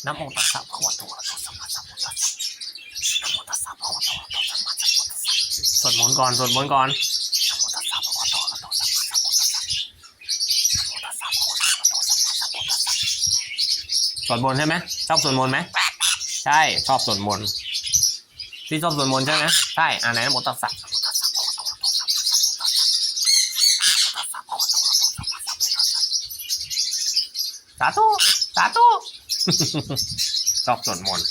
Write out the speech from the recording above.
นะโมตัสสะภะคะวะโตอะระหะโตสัมมาสัมพุทธัสสะนะโมตัสสะภะคะวะโตอะระหะโตสัมมาสัมพุทธัสสะสวดมนต์ก่อนนะโมตัสสะภะคะวะโตอะระหะโตสัมมาสัมพุทธัสสะนะโมตัสสะภะคะวะโตอะระหะโตสัมมาสัมพุทธัสสะสวดมนต์ใช่ไหมชอบสวดมนต์ไหมใช่ชอบสวดมนต์พี่ชอบสวดมนต์ใช่ไหมใช่ไหนนะโมตัสสะสาธุ สาธุ ชอบสวดมนต์